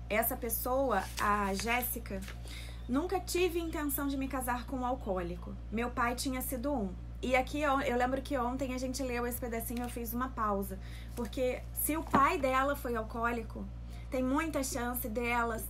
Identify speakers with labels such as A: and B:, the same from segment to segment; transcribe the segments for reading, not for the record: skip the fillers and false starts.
A: essa pessoa, a Jéssica, nunca tive intenção de me casar com um alcoólico. Meu pai tinha sido um. E aqui eu lembro que ontem a gente leu esse pedacinho, eu fiz uma pausa. Porque se o pai dela foi alcoólico, tem muita chance dela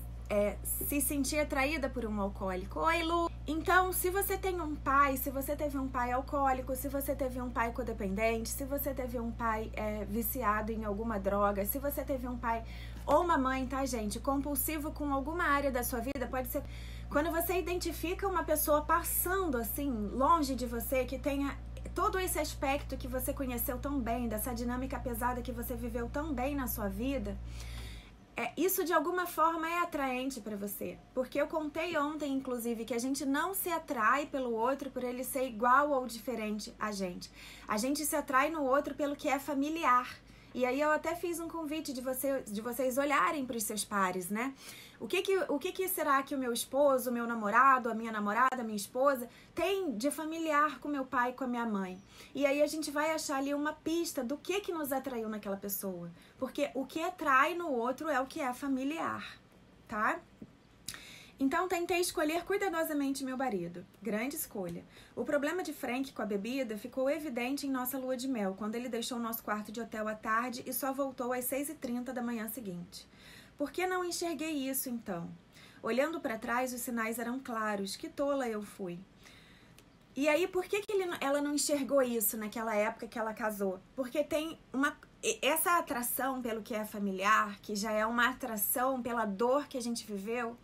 A: se sentir atraída por um alcoólico. Oi, Lu! Então, se você tem um pai, se você teve um pai alcoólico, se você teve um pai codependente, se você teve um pai viciado em alguma droga, se você teve um pai ou uma mãe, tá, gente, compulsivo com alguma área da sua vida, pode ser... Quando você identifica uma pessoa passando, assim, longe de você, que tenha todo esse aspecto que você conheceu tão bem, dessa dinâmica pesada que você viveu tão bem na sua vida... isso de alguma forma é atraente para você, porque eu contei ontem, inclusive, que a gente não se atrai pelo outro por ele ser igual ou diferente a gente se atrai no outro pelo que é familiar. E aí eu até fiz um convite de vocês olharem para os seus pares, né? O que será que o meu esposo, o meu namorado, a minha namorada, a minha esposa tem de familiar com meu pai e com a minha mãe? E aí a gente vai achar ali uma pista do que nos atraiu naquela pessoa. Porque o que atrai no outro é o que é familiar, tá? Então, tentei escolher cuidadosamente meu marido. Grande escolha. O problema de Frank com a bebida ficou evidente em nossa lua de mel, quando ele deixou nosso quarto de hotel à tarde e só voltou às 6h30 da manhã seguinte. Por que não enxerguei isso, então? Olhando para trás, os sinais eram claros. Que tola eu fui. E aí, por que ela não enxergou isso naquela época que ela casou? Porque tem essa atração pelo que é familiar, que já é uma atração pela dor que a gente viveu,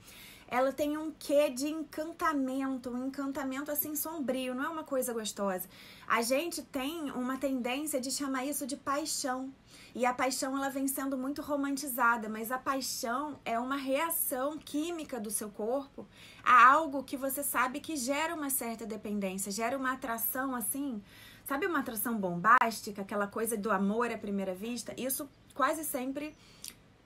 A: ela tem um quê de encantamento, um encantamento assim sombrio, não é uma coisa gostosa. A gente tem uma tendência de chamar isso de paixão. E a paixão, ela vem sendo muito romantizada, mas a paixão é uma reação química do seu corpo a algo que você sabe que gera uma certa dependência, gera uma atração assim, sabe, uma atração bombástica, aquela coisa do amor à primeira vista? Isso quase sempre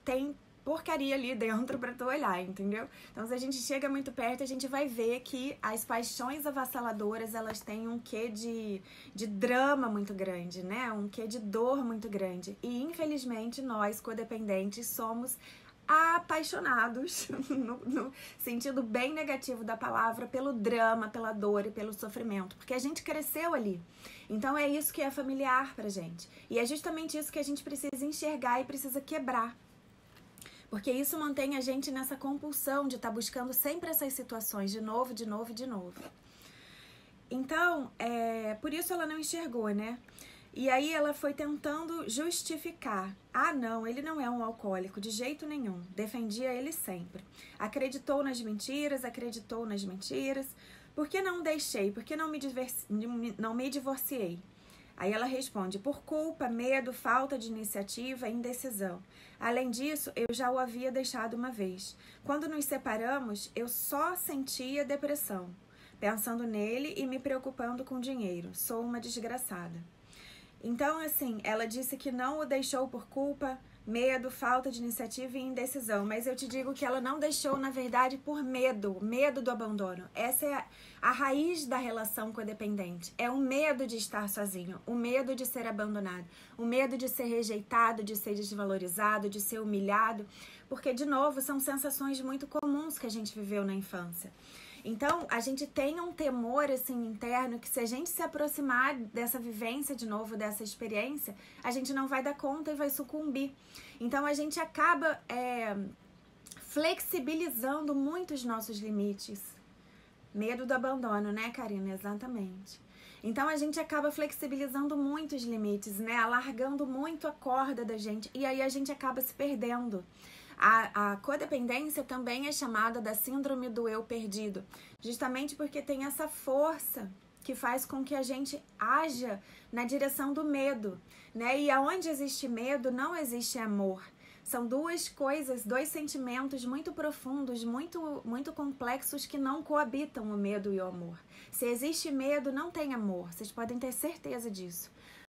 A: tem porcaria ali dentro pra tu olhar, entendeu? Então, se a gente chega muito perto, a gente vai ver que as paixões avassaladoras, elas têm um quê de drama muito grande, né? Um quê de dor muito grande. E, infelizmente, nós, codependentes, somos apaixonados, no sentido bem negativo da palavra, pelo drama, pela dor e pelo sofrimento, porque a gente cresceu ali. Então, é isso que é familiar pra gente. E é justamente isso que a gente precisa enxergar e precisa quebrar. Porque isso mantém a gente nessa compulsão de estar buscando sempre essas situações, de novo, de novo, de novo. Então, por isso ela não enxergou, né? E aí ela foi tentando justificar. Ah, não, ele não é um alcoólico, de jeito nenhum. Defendia ele sempre. Acreditou nas mentiras. Por que não deixei? Por que não me divorciei? Aí ela responde, por culpa, medo, falta de iniciativa e indecisão. Além disso, eu já o havia deixado uma vez. Quando nos separamos, eu só sentia depressão, pensando nele e me preocupando com dinheiro. Sou uma desgraçada. Então, assim, ela disse que não o deixou por culpa, medo, falta de iniciativa e indecisão. Mas eu te digo que ela não deixou, na verdade, por medo do abandono. Essa é a raiz da relação codependente. É o medo de estar sozinho, o medo de ser abandonado, o medo de ser rejeitado, de ser desvalorizado, de ser humilhado. Porque, de novo, são sensações muito comuns que a gente viveu na infância. Então, a gente tem um temor, assim, interno, que se a gente se aproximar dessa vivência de novo, dessa experiência, a gente não vai dar conta e vai sucumbir. Então, a gente acaba flexibilizando muito os nossos limites. Medo do abandono, né, Karina? Exatamente. Então, a gente acaba flexibilizando muito os limites, né? Alargando muito a corda da gente. E aí, a gente acaba se perdendo. A codependência também é chamada da síndrome do eu perdido, justamente porque tem essa força que faz com que a gente haja na direção do medo, né? E aonde existe medo, não existe amor. São duas coisas, dois sentimentos muito profundos, muito complexos que não coabitam o medo e o amor. Se existe medo, não tem amor. Vocês podem ter certeza disso.